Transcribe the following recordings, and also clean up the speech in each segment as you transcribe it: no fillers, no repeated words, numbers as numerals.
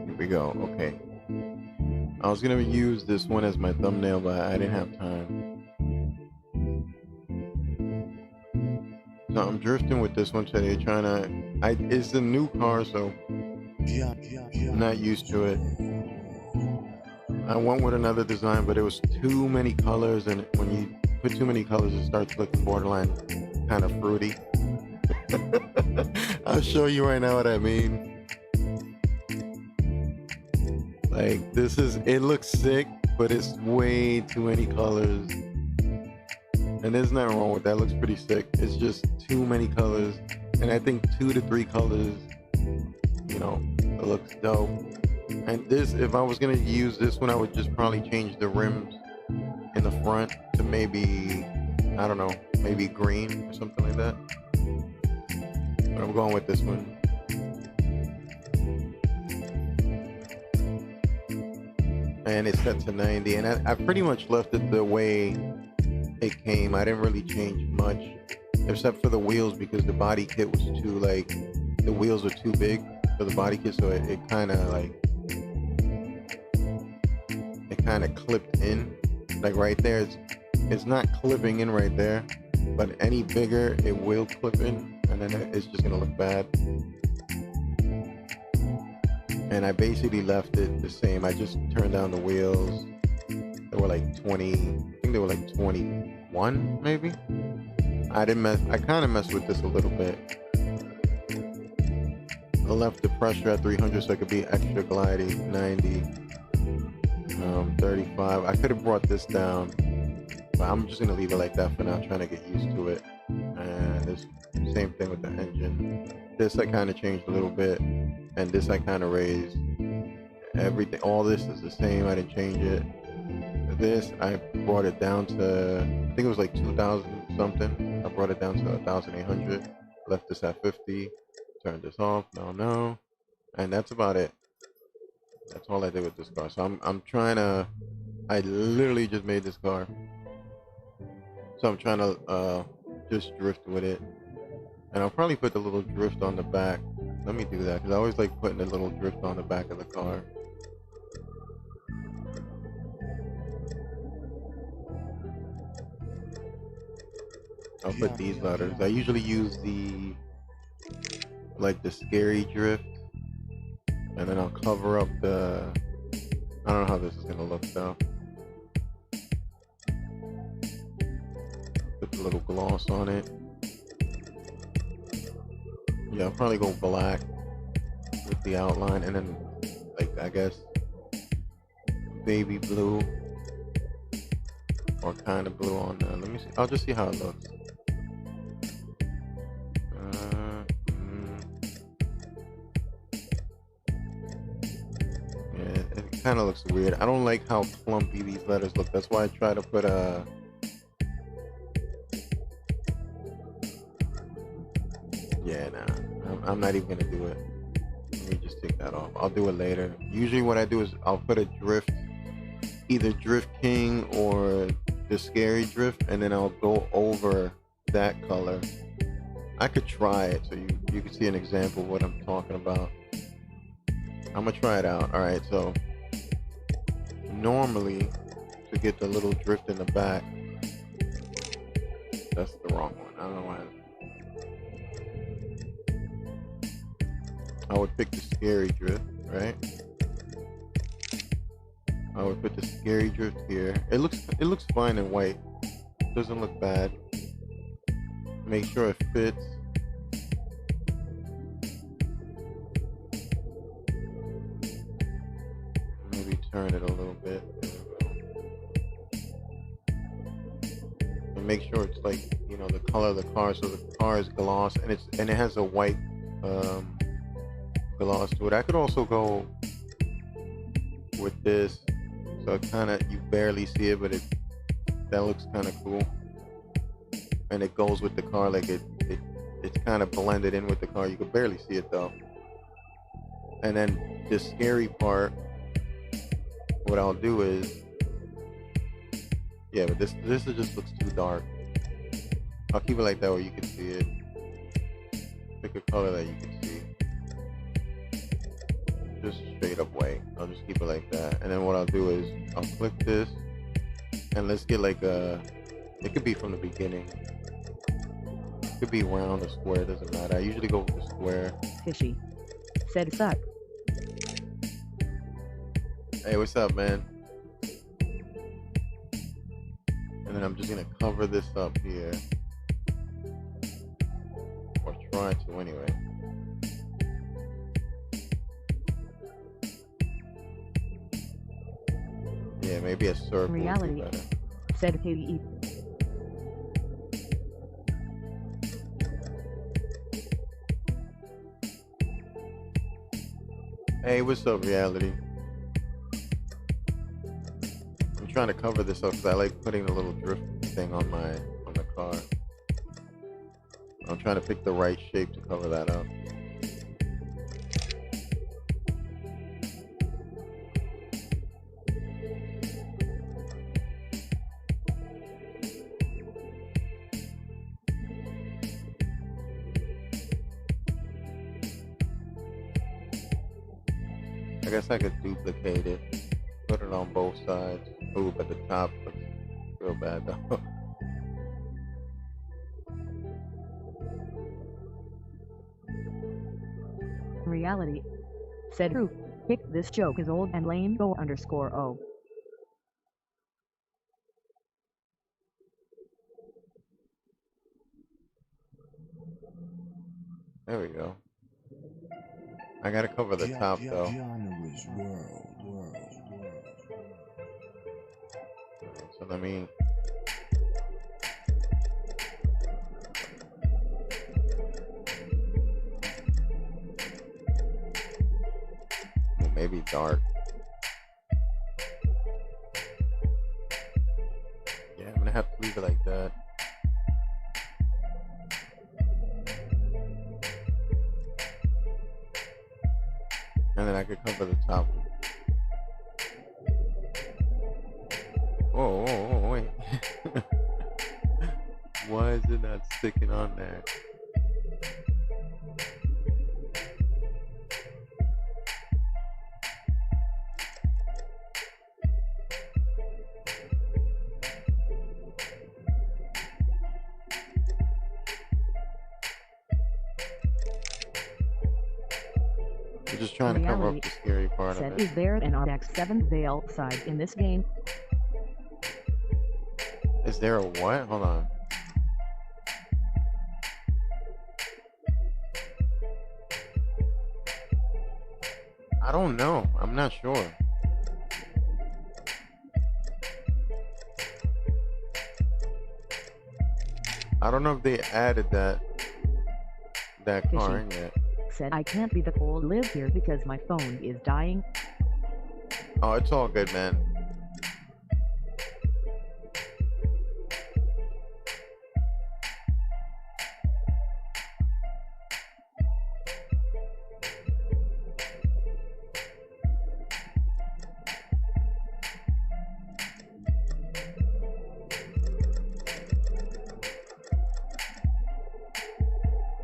Here we go. Okay. I was gonna use this one as my thumbnail, but I didn't have time. So I'm drifting with this one today, trying to. It's a new car, so I'm not used to it. I went with another design, but it was too many colors, and when you put too many colors, it starts looking borderline kind of fruity. I'll show you right now what I mean. Like it looks sick, but it's way too many colors. And there's nothing wrong with that. It looks pretty sick. It's just too many colors. And I think 2 to 3 colors, it looks dope. And this, if I was gonna use this one, I would just probably change the rims in the front to maybe, I don't know, maybe green or something like that. But I'm going with this one. And it's set to 90, and I pretty much left it the way it came. I didn't really change much, except for the wheels, because the body kit was too, the wheels were too big for the body kit, so it kind of clipped in, like right there. It's not clipping in right there, but any bigger it will clip in, and then it's just gonna look bad. And I basically left it the same. I just turned down the wheels. They were like 20, I think they were like 21 maybe. I kind of messed with this a little bit. I left the pressure at 300 so it could be extra glidey. 90, 35. I could have brought this down, but I'm just gonna leave it like that for now, trying to get used to it. And it's the same thing with the engine. This I kind of changed a little bit, and this I kind of raised. Everything, all this is the same. I didn't change it. This I brought it down to, I think it was like 2,000 something. I brought it down to 1,800. Left this at 50. Turned this off. No, and that's about it. That's all I did with this car. So I'm trying to. I literally just made this car. So I'm trying to just drift with it. And I'll probably put the little drift on the back. Let me do that, because I always like putting a little drift on the back of the car. I'll put these letters. I usually use the scary drift. And then I'll cover up the... I don't know how this is going to look though. Put a little gloss on it. Yeah, I'll probably go black with the outline, and then I guess baby blue or kind of blue on there. Let me see. I'll just see how it looks. Yeah, it kind of looks weird. I don't like how clumpy these letters look. That's why I try to put a... Yeah, nah. I'm not even gonna do it. Let me just take that off. I'll do it later. Usually what I do is I'll put a drift, either Drift King or the Scary Drift, and then I'll go over that color. I could try it so you can see an example of what I'm talking about. I'm gonna try it out. All right, so normally to get the little drift in the back, that's the wrong one. I don't know why. I would pick the Scary Drift, right? I would put the Scary Drift here. It looks fine in white. Doesn't look bad. Make sure it fits. Maybe turn it a little bit. And make sure it's the color of the car, so the car is gloss, and it has a white gloss to it. I could also go with this, so it you barely see it, but that looks kind of cool, and it goes with the car. It's kind of blended in with the car. You could barely see it though. And then the scary part, what I'll do is, yeah, but this just looks too dark. I'll keep it like that where you can see it. Pick a color that you can see. Just straight up white. I'll just keep it like that. And then what I'll do is I'll click this and let's get like a, it could be from the beginning. It could be round or square, doesn't matter. I usually go with the square. Fishy. Said suck. Hey, what's up, man? And then I'm just gonna cover this up here. Or try to anyway. Yeah, maybe a circle Reality. would be better. Said KDE. Hey, what's up, reality? I'm trying to cover this up because I like putting the little drift thing on the car. I'm trying to pick the right shape to cover that up. I guess I could duplicate it, put it on both sides. Ooh, but the top looks real bad though. Reality. Said who? Pick this joke is old and lame. Go underscore O. There we go. I gotta cover the top though. So let me. Maybe dark. Yeah, I'm gonna have to leave it like that. And then I could cover the top. Whoa, whoa, whoa, wait. Why is it not sticking on there? I'm just trying to cover up the scary part of it. Is there an RX-7 Veil side in this game? Is there a what? Hold on. I don't know. I'm not sure. I don't know if they added that car in yet. Said I can't be the cold live here because my phone is dying. Oh, it's all good, man.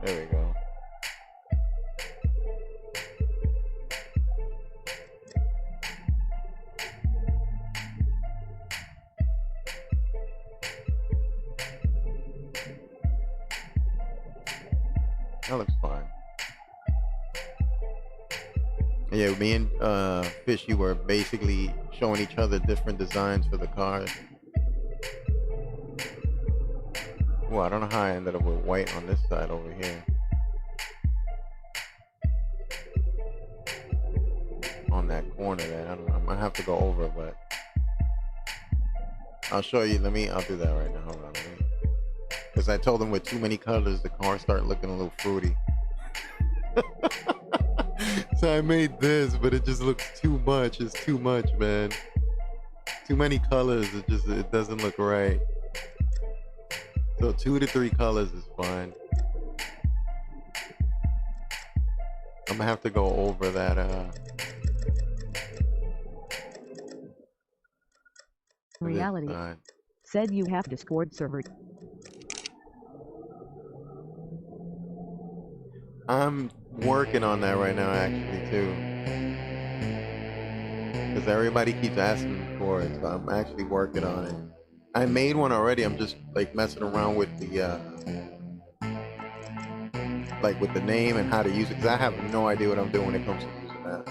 There we go. That looks fine. Yeah, me and Fishy were basically showing each other different designs for the cars. Well, I don't know how I ended up with white on this side over here. On that corner there. I don't know. I'm gonna have to go over, but I'll show you. I'll do that right now. Hold on. Because I told them with too many colors, the car started looking a little fruity. So I made this, but it just looks too much. It's too much, man. Too many colors. It doesn't look right. So 2 to 3 colors is fine. I'm gonna have to go over that. Reality. Said you have Discord server. I'm working on that right now, actually, too, because everybody keeps asking me for it. So I'm actually working on it. I made one already. I'm just like messing around with the like with the name and how to use it, because I have no idea what I'm doing when it comes to using that.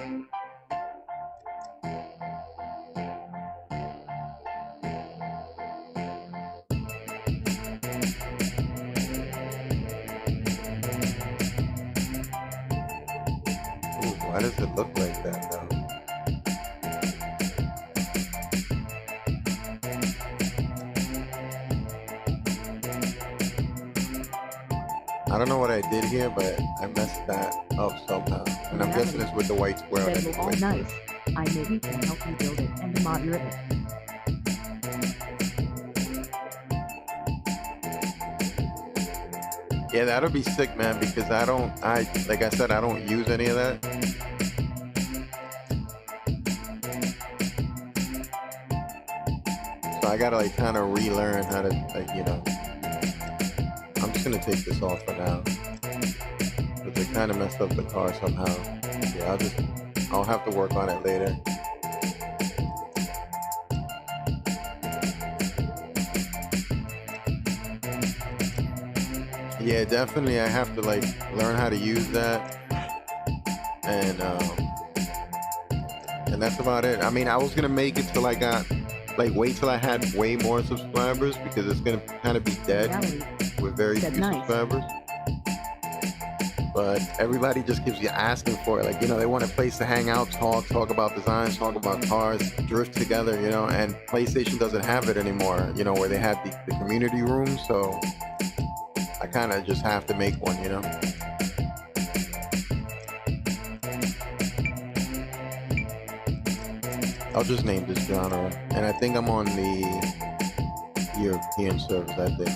Ooh, why does it look like that though? I don't know what I did here, but I messed that up somehow. And I'm guessing it's with the white square. Said you're all nice. I maybe can help you build it and moderate it. Yeah, that'll be sick, man, because like I said, I don't use any of that. So I gotta like kind of relearn how to, like, you know. I'm just gonna take this off for now, because it kind of messed up the car somehow. Yeah, I'll have to work on it later. Yeah, definitely. I have to like learn how to use that, and that's about it. I mean, I was gonna make it till I got wait till I had way more subscribers, because it's gonna kind of be dead with very few subscribers. But everybody just keeps you asking for it. Like, you know, they want a place to hang out, talk about designs, talk about cars, drift together, you know, and PlayStation doesn't have it anymore, you know, where they had the community room. So I kind of just have to make one, you know. I'll just name this genre. And I think I'm on the European servers, I think.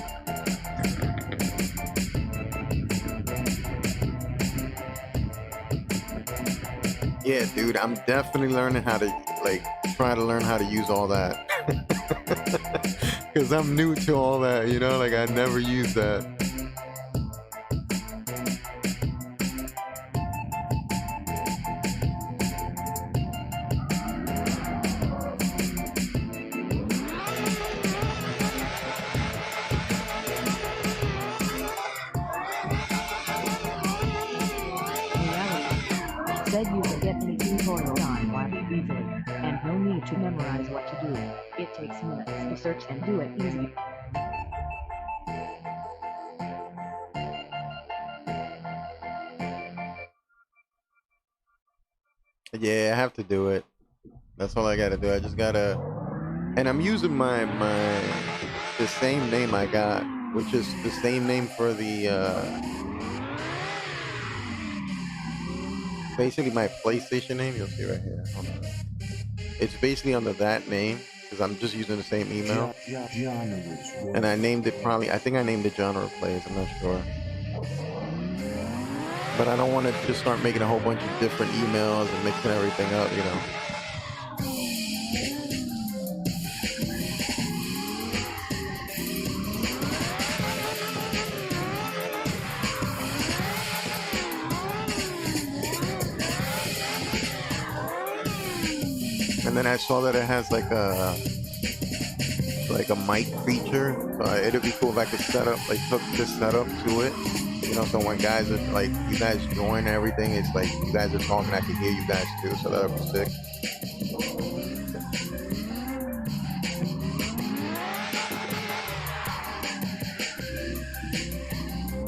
Yeah, dude, I'm definitely learning how to, like, try to learn how to use all that. Because I'm new to all that, you know, like, I never used that. Said you can get any tutorial online easily, and no need to memorize what to do. It takes minutes to search and do it easy. Yeah, I have to do it. That's all I gotta do. I just gotta, and I'm using the same name I got, which is the same name for the basically my PlayStation name. You'll see right here. Hold on. It's basically under that name, because I'm just using the same email. And I named it I think I named it Genre Plays. I'm not sure. But I don't want to just start making a whole bunch of different emails and mixing everything up, you know. And then I saw that it has like a mic feature. So it'd be cool if I could hook this setup to it. You know, so when guys are like, you guys join everything, it's like you guys are talking, I can hear you guys too. So that'll be sick.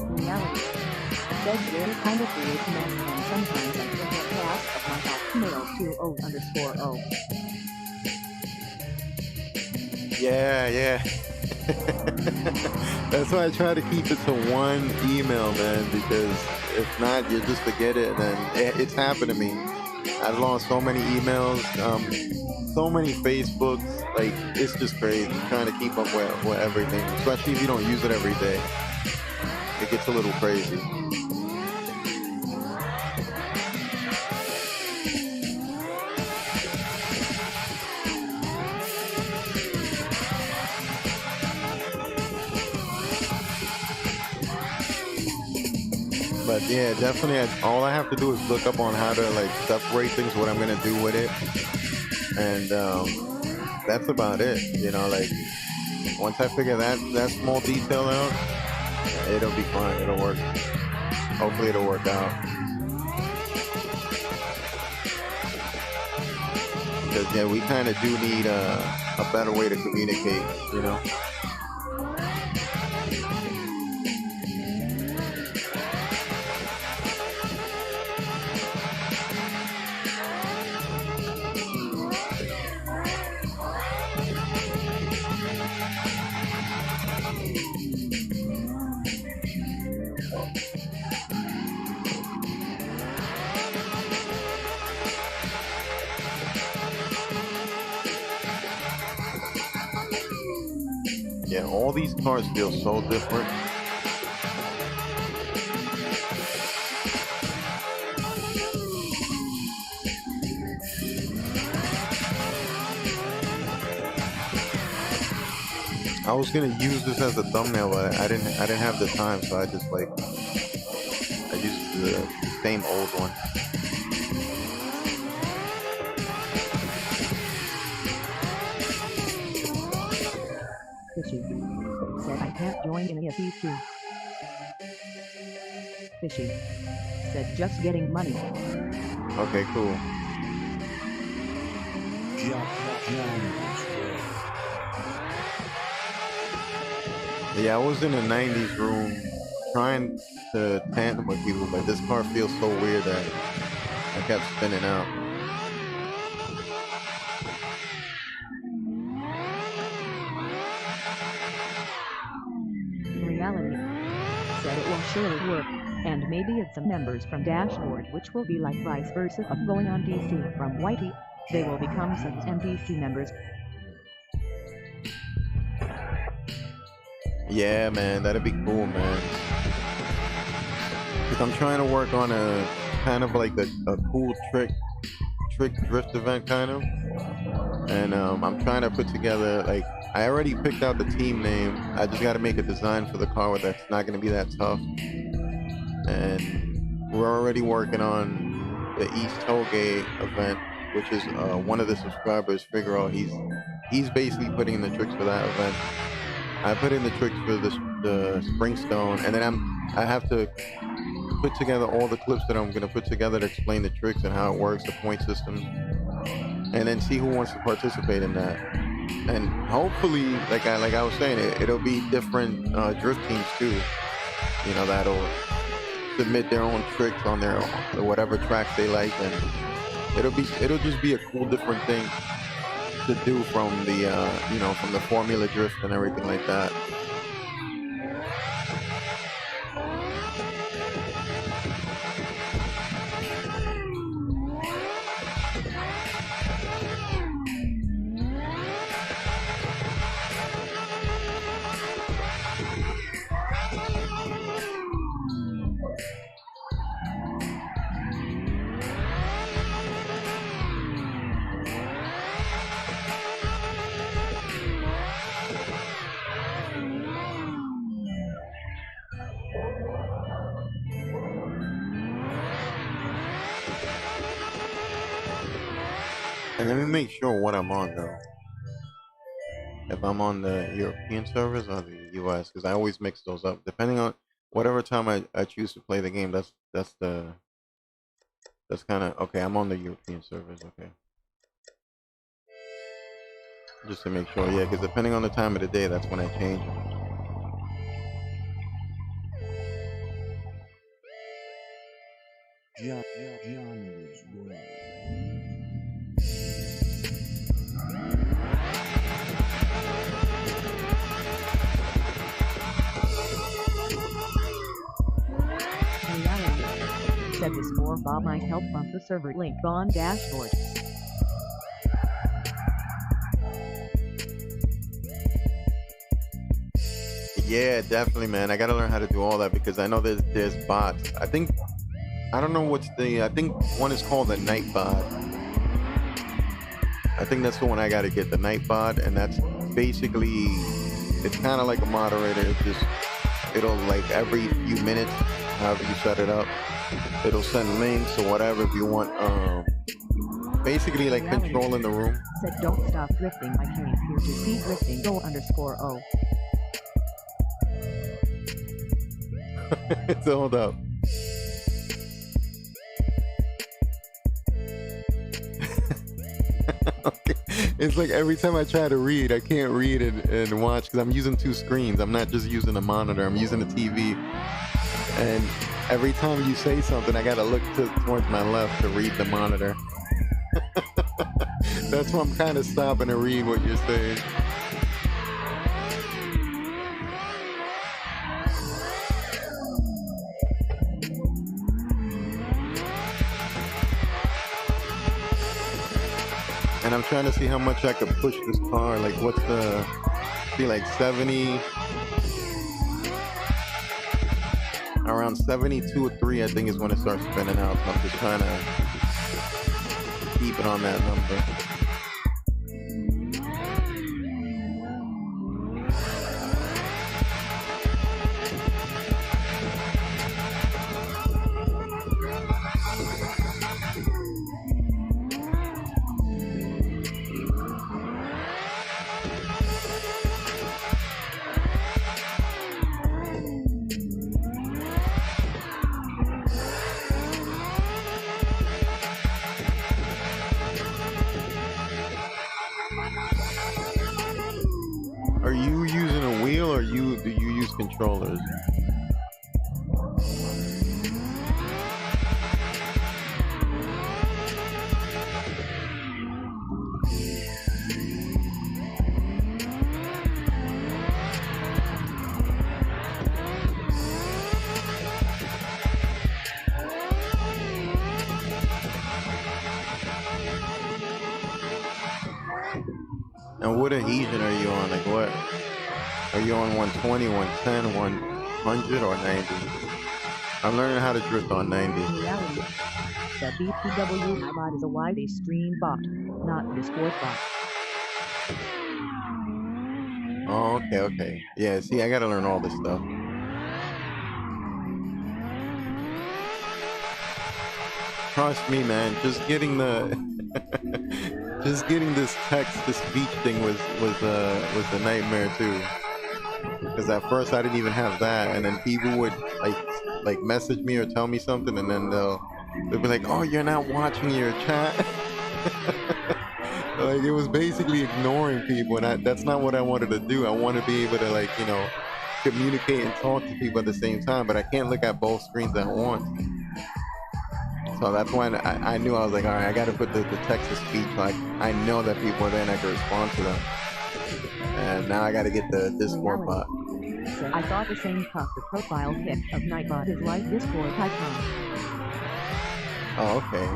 Reality. Said you're kind of weird man, and sometimes I forget to ask of my hotmail 20_o. Yeah. That's why I try to keep it to one email, man, because if not, you just forget it. And it's happened to me. I've lost so many emails, so many Facebooks. Like, it's just crazy trying to keep up with everything, especially if you don't use it every day. It gets a little crazy. But yeah, definitely. All I have to do is look up on how to like separate things, what I'm gonna do with it, and that's about it. You know, like once I figure that small detail out, it'll be fine. It'll work. Hopefully, it'll work out. Because yeah, we kind of do need a better way to communicate. You know. Yeah, all these cars feel so different. I was gonna use this as a thumbnail, but I didn't have the time, so I just I used the same old one. Fishy said I can't join any of these two. Fishy said just getting money. Okay, cool. Yeah, I was in a 90s room trying to tandem with people, but this car feels so weird that I kept spinning out. Reality said it will surely work, and maybe it's some members from Dashboard, which will be like vice versa of going on DC from Whitey. They will become some NPC members. Yeah, man, that'd be cool, man. Because I'm trying to work on a kind of like a cool trick drift event kind of, and I'm trying to put together like I already picked out the team name. I just got to make a design for the car that's not going to be that tough, and we're already working on the East Tollgate event, which is one of the subscribers, Figaro. He's basically putting in the tricks for that event. I put in the tricks for the Springstone, and then I have to put together all the clips that I'm going to put together to explain the tricks and how it works, the point system, and then see who wants to participate in that. And hopefully, like I was saying, it'll be different drift teams too. You know, that'll submit their own tricks on their whatever tracks they like, and it'll just be a cool different thing to do from the from the Formula Drift and everything like that. And let me make sure what I'm on though. If I'm on the European servers or the US, because I always mix those up. Depending on whatever time I choose to play the game, that's kind of okay. I'm on the European servers, okay. Just to make sure, yeah, because depending on the time of the day, that's when I change them. Said this more Bob might help bump the server link on Dashboard. Yeah, definitely, man. I gotta learn how to do all that because I know there's bots. I think I don't know what's I think one is called the night bot. I think that's the one I gotta get, the night bot, and that's basically it's kind of like a moderator. It'll like every few minutes however you set it up. It'll send links or whatever if you want. Basically like controlling the room. Said don't stop drifting. I came here to see drifting go _O. It's hold up. Okay. It's like every time I try to read, I can't read and watch because I'm using two screens. I'm not just using a monitor, I'm using a TV. And every time you say something, I gotta look towards my left to read the monitor. That's why I'm kind of stopping to read what you're saying. And I'm trying to see how much I could push this car. Like, what's the, be like 70, around 72 or 3, I think is when it starts spinning out. So I'm just trying to keep it on that number. Are you using a wheel or do you use controllers? And what adhesion are you on? Like what? Are you on 120, 110, 100, or 90? I'm learning how to drift on 90. In reality, the BPW I bought is a Whitey stream bot, not Discord bot. Oh, okay. Yeah, see, I gotta learn all this stuff. Trust me, man, just getting this text to speech thing was a nightmare too. Because at first I didn't even have that, and then people would like message me or tell me something, and then they'll be like, "Oh, you're not watching your chat." Like it was basically ignoring people, and that's not what I wanted to do. I want to be able to communicate and talk to people at the same time, but I can't look at both screens at once. So that's why I knew, I was like, all right, I got to put the text to speech. Like I know that people are there and I can respond to them. And now I got to get the Discord bot. I saw the same puff. The profile pic of Nightbot is like Discord icon. Oh, okay.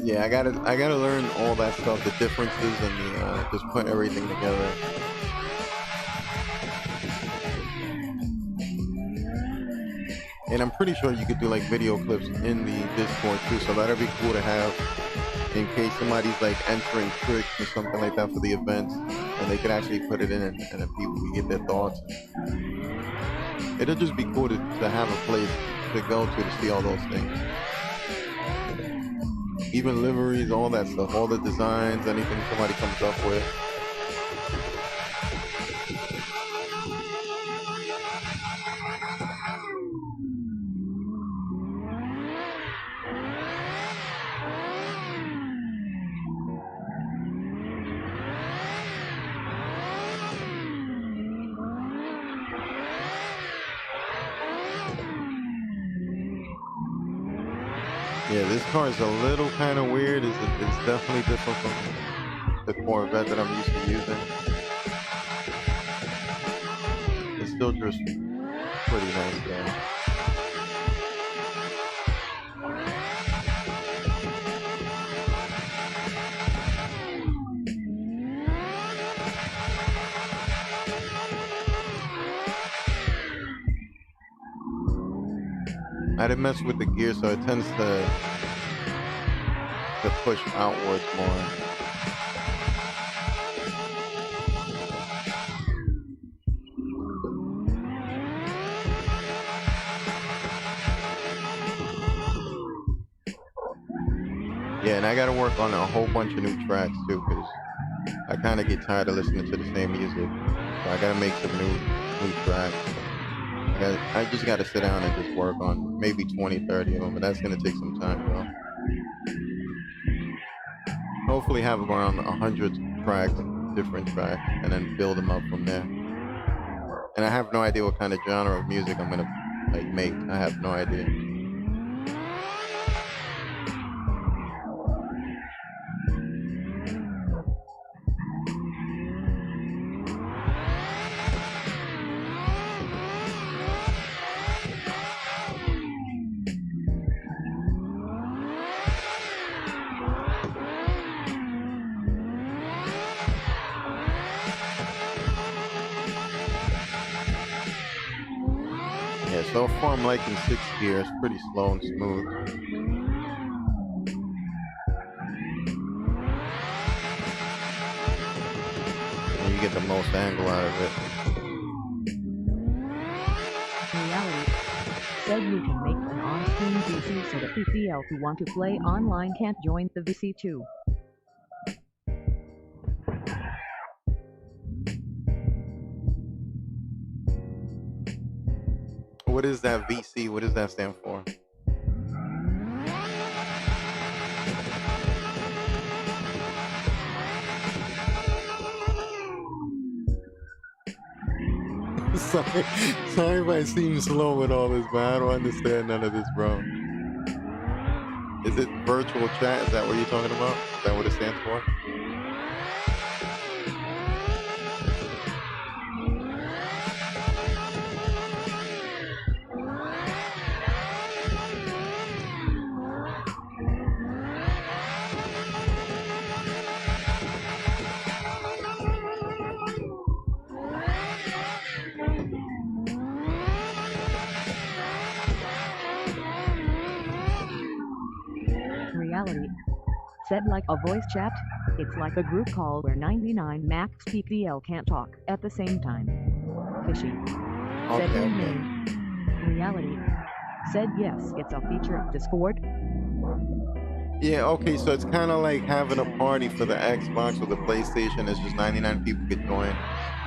Yeah, I gotta learn all that stuff, the differences, and just put everything together. And I'm pretty sure you could do like video clips in the Discord too, so that'd be cool to have in case somebody's like entering tricks or something like that for the events, and they could actually put it in and then people can get their thoughts. It'll just be cool to have a place to go to see all those things. Even liveries, all that stuff, all the designs, anything somebody comes up with. Yeah, this car is a little kind of weird. It's definitely different from the Corvette that I'm used to using. It's still just pretty nice though. I didn't mess with the gear, so it tends to push outwards more. Yeah, and I gotta work on a whole bunch of new tracks too, because I kind of get tired of listening to the same music. So I gotta make some new tracks. I just gotta sit down and just work on maybe 20, 30 of them, but that's gonna take some time though. Hopefully have around 100 tracks, different tracks, and then build them up from there. And I have no idea what kind of genre of music I'm gonna like make. I have no idea. Yeah, so far I'm liking 6th gear. It's pretty slow and smooth. And you get the most angle out of it. Reality said you can make an on-screen VC so that PCL who want to play online can't join the VC too. What is that VC? What does that stand for? Sorry if I seem slow with all this, but I don't understand none of this, bro. Is it virtual chat? Is that what you're talking about? Is that what it stands for? Reality said like a voice chat, it's like a group call where 99 max PPL can't talk at the same time. Fishy said Okay. Reality said yes, it's a feature of Discord. Yeah, okay, so it's kind of like having a party for the Xbox or the PlayStation. It's just 99 people could join,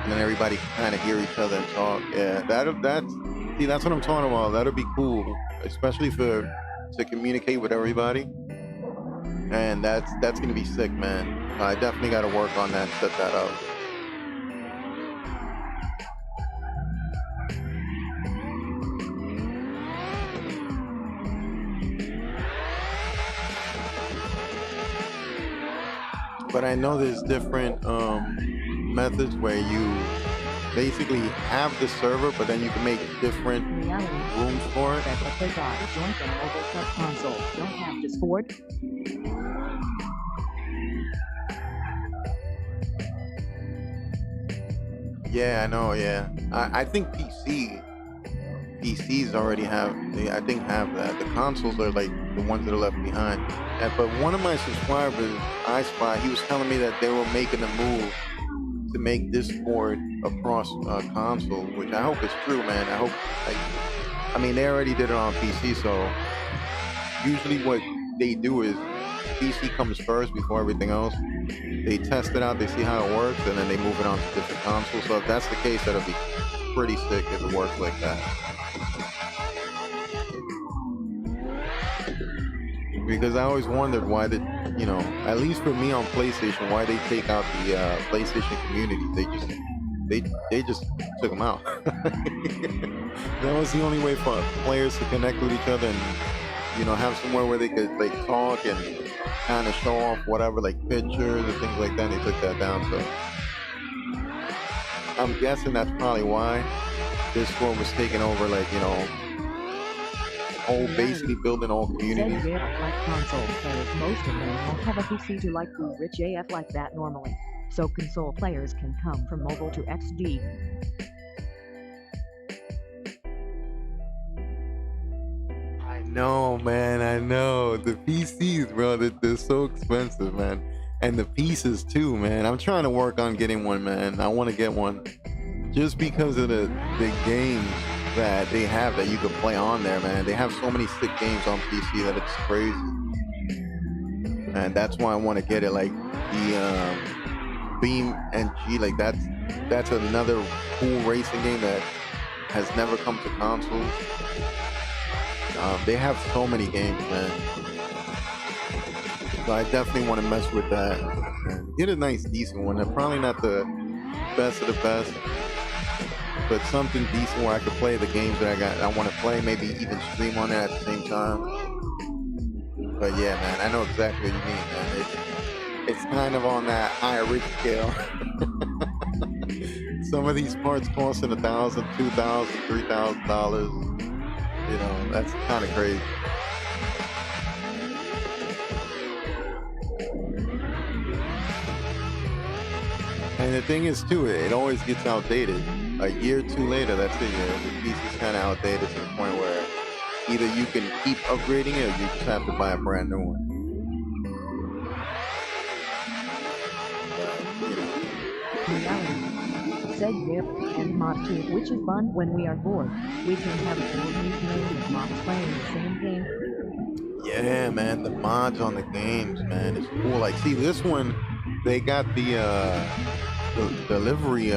and then everybody can kind of hear each other and talk. Yeah, that's what I'm talking about. That'll be cool, especially to communicate with everybody. And that's gonna be sick, man. I definitely got to work on that, set that up. But I know there's different methods where you basically have the server, but then you can make different rooms for it. That's what they got. Join from mobile plus console. Don't have Discord. Yeah, I know. Yeah, I think PCs already have. I think have that. The consoles are like the ones that are left behind. But one of my subscribers, I Spy, he was telling me that they were making a move to make Discord across console, which I hope is true, man. I hope. I mean, they already did it on PC, so usually what they do is PC comes first before everything else. They test it out, they see how it works, and then they move it on to different consoles. So if that's the case, that'll be pretty sick if it works like that. Because I always wondered why at least for me on PlayStation, why they take out the PlayStation community. They just took them out. That was the only way for players to connect with each other and have somewhere where they could like talk and kind of show off whatever, like pictures and things like that. And they took that down, so I'm guessing that's probably why Discord was taking over, like basically building all communities. Said like console players, most of them won't have a PC to like do rich AF like that normally. So console players can come from mobile to XD. No, man, I know. The PCs, bro, they're so expensive, man. And the pieces too, man. I'm trying to work on getting one, man. I want to get one just because of the games that they have that you can play on there, man. They have so many sick games on PC that it's crazy. and that's why I want to get it. Like the Beam and G, like that's another cool racing game that has never come to consoles. They have so many games, man. So I definitely want to mess with that and get a nice, decent one. They're probably not the best of the best, but something decent where I could play the games that I want to play, maybe even stream on it at the same time. But yeah, man, I know exactly what you mean, man. It's kind of on that high risk scale. Some of these parts costing $1,000, $2,000, $3,000. You know, that's kind of crazy. And the thing is, too, it always gets outdated. A year or two later, that's it. The piece is kind of outdated to the point where either you can keep upgrading it or you just have to buy a brand new one. Reality. Said there, and mod 2, which is fun when we are bored. We can have a cool new mods playing the same game. Yeah, man, the mods on the games, man, it's cool. Like, see, this one, they got the delivery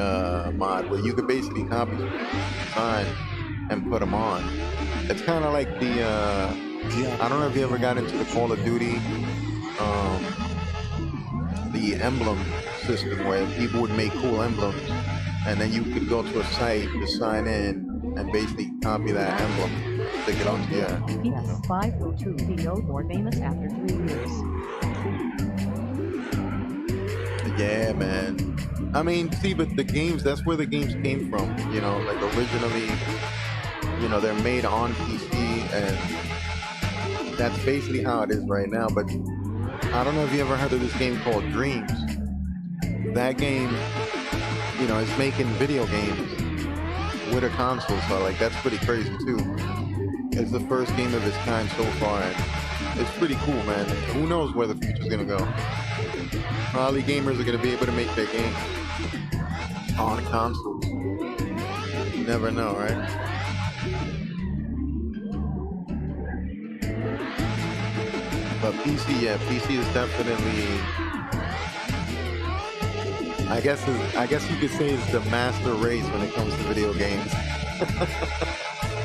mod where you could basically copy the design and put them on. It's kind of like the I don't know if you ever got into the Call of Duty the emblem system where people would make cool emblems and then you could go to a site to sign in and basically copy that emblem, stick it onto your PS5 will too be no more famous after 3 years. Yeah, man. I mean, see, but the games, that's where the games came from, you know, like originally, you know, they're made on PC and that's basically how it is right now. But I don't know if you ever heard of this game called Dreams. That game, you know, is making video games with a console, so like that's pretty crazy too. It's the first game of its kind so far, and it's pretty cool, man. Who knows where the future's gonna go? Probably gamers are gonna be able to make their game on consoles. You never know, right? But PC, yeah, PC is definitely, I guess you could say it's the master race when it comes to video games.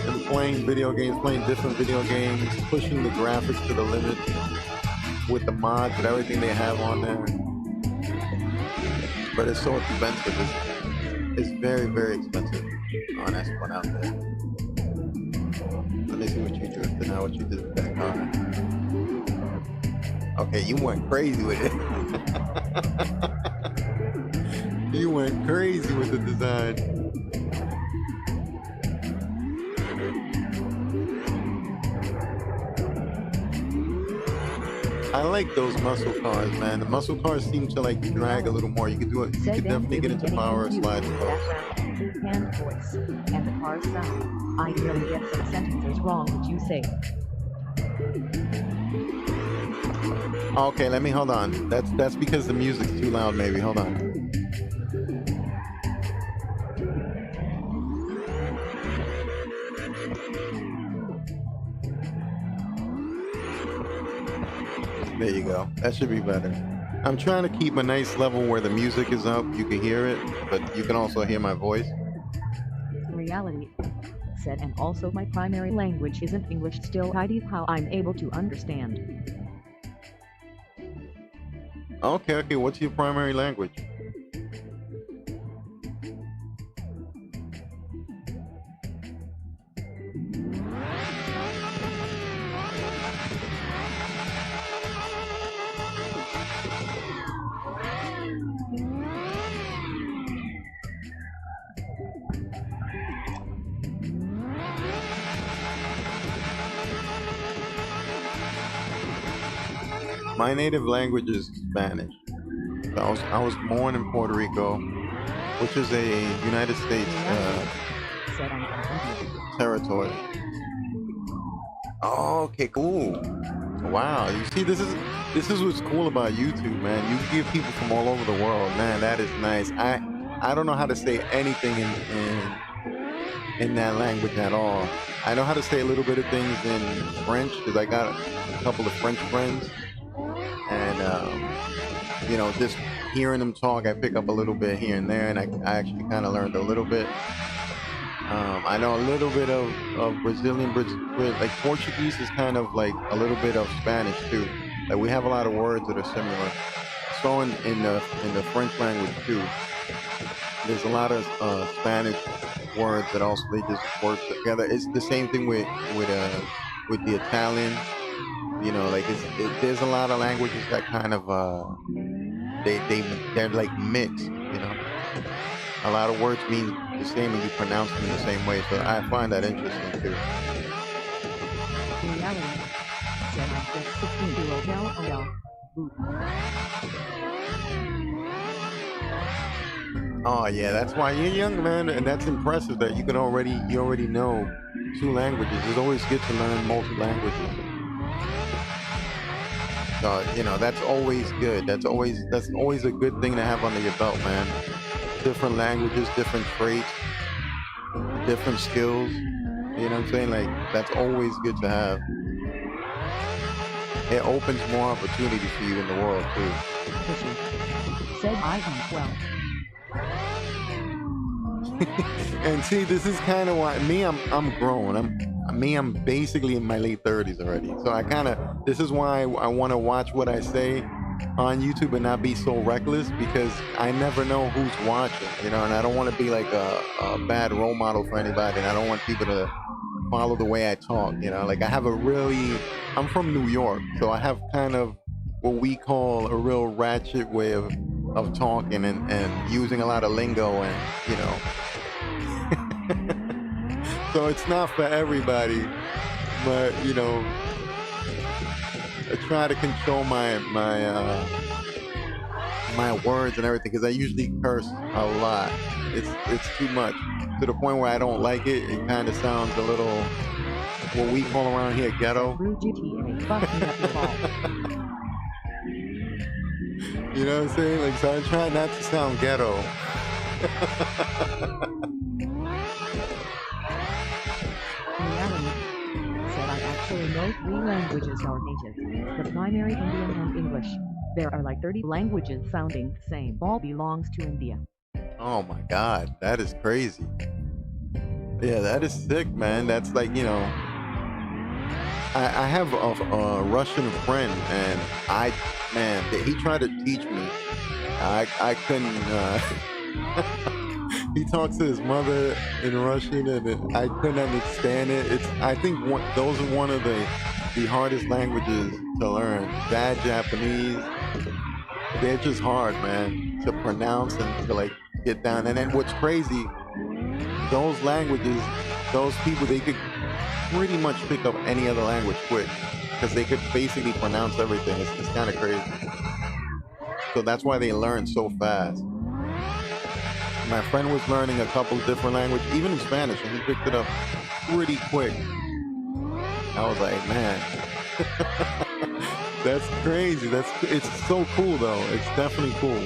And playing video games, playing different video games, pushing the graphics to the limit with the mods and everything they have on there. But it's so expensive. It's very, very expensive. Oh, that's one out there. Let me see what you drifted now, what you did with that car. Okay, you went crazy with it. You went crazy with the design. I like those muscle cars, man. The muscle cars seem to like drag a little more. You can do it. You can definitely get into power slide cars. And voice and the car sound. I really get some sentences wrong. Would you say? Okay, let me hold on. That's because the music's too loud. Maybe hold on. There you go. That should be better. I'm trying to keep a nice level where the music is up. You can hear it, but you can also hear my voice. Reality. Said, and also my primary language isn't English. Still, how I'm able to understand. Okay. What's your primary language? My native language is Spanish. I was born in Puerto Rico, which is a United States territory. Oh, okay, cool. Wow, you see, this is what's cool about YouTube, man. You can get people from all over the world, man. That is nice. I don't know how to say anything in that language at all. I know how to say a little bit of things in French because I got a couple of French friends. And just hearing them talk, I pick up a little bit here and there, and I actually kind of learned a little bit. I know a little bit of Brazilian, like Portuguese is kind of like a little bit of Spanish too. Like we have a lot of words that are similar. So in the French language too, there's a lot of Spanish words that also they just work together. It's the same thing with the Italian. Like there's a lot of languages that kind of they're like mixed. A lot of words mean the same and you pronounce them in the same way. So I find that interesting too. Reality. Said I'm just 16-year-old now. Oh yeah, that's why you're young, man, and that's impressive that you already know 2 languages. It's always good to learn multi languages. So that's always good. That's always a good thing to have under your belt, man. Different languages, different traits, different skills. You know what I'm saying? Like that's always good to have. It opens more opportunities for you in the world too. Said I am 12. And see, this is kind of why I'm grown. I'm basically in my late 30s already. So this is why I want to watch what I say on YouTube and not be so reckless, because I never know who's watching, and I don't want to be like a bad role model for anybody, and I don't want people to follow the way I talk, like I'm from New York, so I have kind of what we call a real ratchet way of talking and using a lot of lingo and, so it's not for everybody, but, I try to control my words and everything, because I usually curse a lot. It's too much to the point where I don't like it. It kind of sounds a little what we call around here ghetto. You know what I'm saying? Like, so I try not to sound ghetto. I actually know 3 languages are native. The primary Indian and English. There are like 30 languages sounding the same. All belongs to India. Oh my God, that is crazy. Yeah, that is sick, man. That's like, I have a Russian friend, and he tried to teach me. I couldn't. He talks to his mother in Russian, and I couldn't understand it. I think those are one of the hardest languages to learn. Bad Japanese, they're just hard, man, to pronounce and to like get down. And then what's crazy, those languages, those people, they could pretty much pick up any other language quick, because they could basically pronounce everything. It's kind of crazy. So that's why they learn so fast. My friend was learning a couple different languages, even in Spanish, and he picked it up pretty quick. I was like, man, that's crazy. It's so cool, though. It's definitely cool.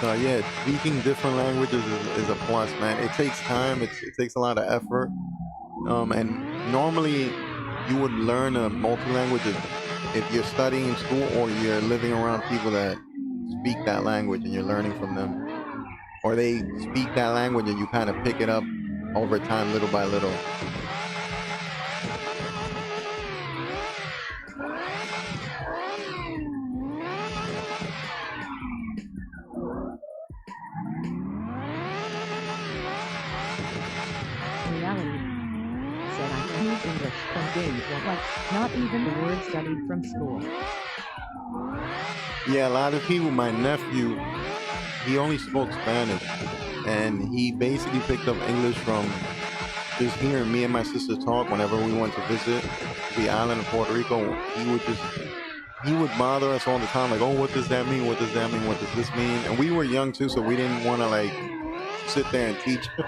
So yeah, speaking different languages is a plus, man. It takes time. It takes a lot of effort. And normally you would learn a multi-language if you're studying in school or you're living around people that speak that language and you're learning from them, or they speak that language and you kind of pick it up over time, little by little. English from grade 1, like, not even the words studied from school. Yeah, a lot of people, my nephew, he only spoke Spanish, and he basically picked up English from just hearing me and my sister talk whenever we went to visit the island of Puerto Rico. He would bother us all the time, like, oh, what does that mean? What does that mean? What does this mean? And we were young too, so we didn't want to like sit there and teach him.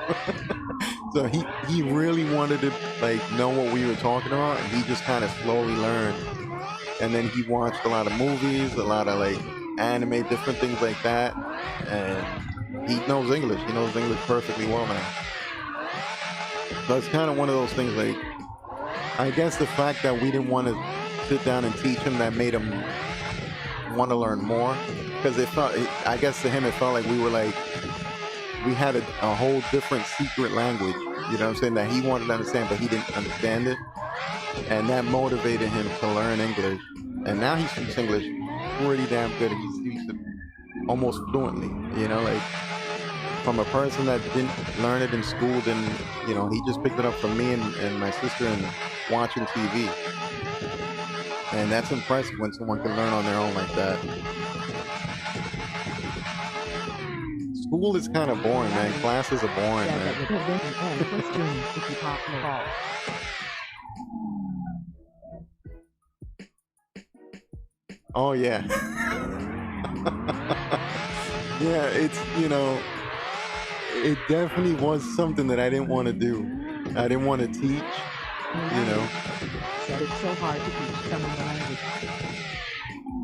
So he really wanted to like know what we were talking about, and he just kind of slowly learned. And then he watched a lot of movies, a lot of like anime, different things like that, and he knows English. He knows English perfectly well now. So it's kind of one of those things like I guess the fact that we didn't want to sit down and teach him that made him want to learn more. Because I guess to him, it felt like we were like, we had a whole different secret language, you know what I'm saying, that he wanted to understand, but he didn't understand it. And that motivated him to learn English. And now he speaks English pretty damn good. He speaks it almost fluently, you know, like from a person that didn't learn it in school, then, you know, he just picked it up from me and my sister and watching TV. And that's impressive when someone can learn on their own like that. School is kind of boring, man. Classes are boring, man. Oh, yeah. Yeah, it's, you know, it definitely was something that I didn't want to do. I didn't want to teach, you know. Said it's so hard to teach someone the language.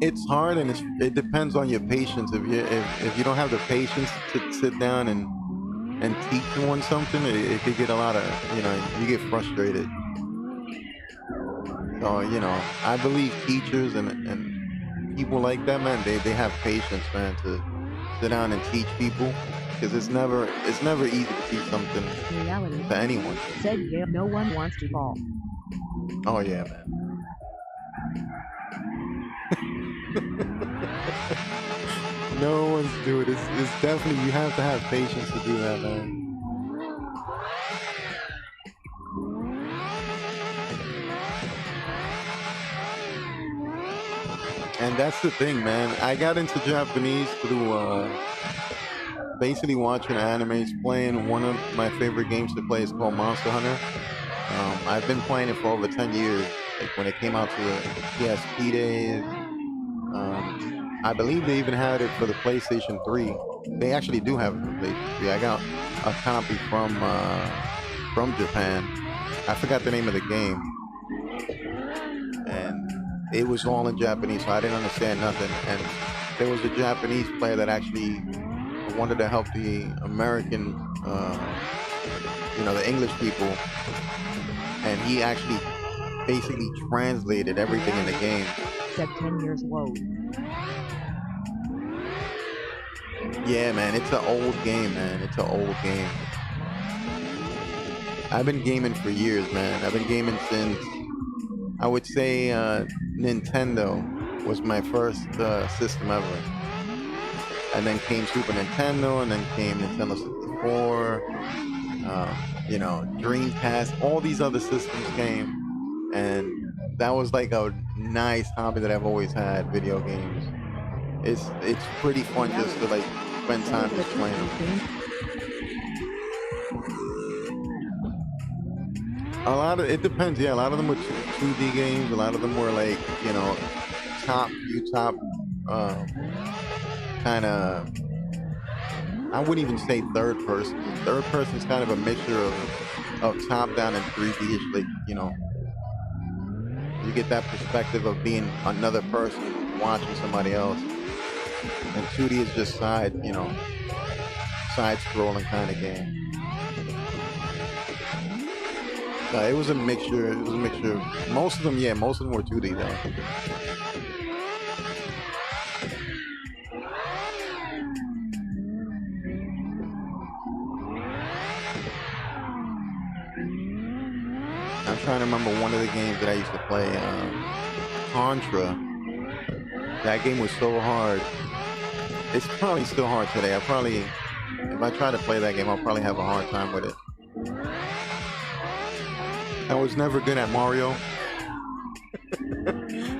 It's hard, and it depends on your patience. If you don't have the patience to sit down and teach someone something, it could get a lot of, you know, you get frustrated. So, you know, I believe teachers and people like that, man, they have patience, man, to sit down and teach people, because it's never easy to teach something to anyone. Said yeah, no one wants to fall. Oh yeah, man. No one's doing it. It's definitely, you have to have patience to do that, man. And that's the thing, man. I got into Japanese through basically watching animes, playing one of my favorite games to play is called Monster Hunter. I've been playing it for over 10 years. Like when it came out to the PSP days. I believe they even had it for the PlayStation 3. They actually do have it for PlayStation 3. I got a copy from Japan. I forgot the name of the game. And it was all in Japanese, so I didn't understand nothing. And there was a Japanese player that actually wanted to help the American, you know, the English people. And he actually basically translated everything in the game. Said 10 years low. Yeah, man, it's an old game, man. It's an old game. I've been gaming for years, man. I've been gaming since, I would say, Nintendo was my first system ever. And then came Super Nintendo, and then came Nintendo 64, you know, Dreamcast, all these other systems came. And that was like a nice hobby that I've always had, video games. It's pretty fun just to like spend time just playing them. It depends, yeah. A lot of them were 2D games. A lot of them were like, you know, top kind of, I wouldn't even say third person. Third person is kind of a mixture of top down and 3D-ish, like, you know. You get that perspective of being another person watching somebody else. And 2D is just side scrolling kind of game. It was a mixture. Most of them were 2D though. I'm trying to remember one of the games that I used to play, Contra. That game was so hard. It's probably still hard today. If I try to play that game, I'll probably have a hard time with it. I was never good at Mario.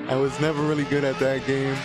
I was never really good at that game.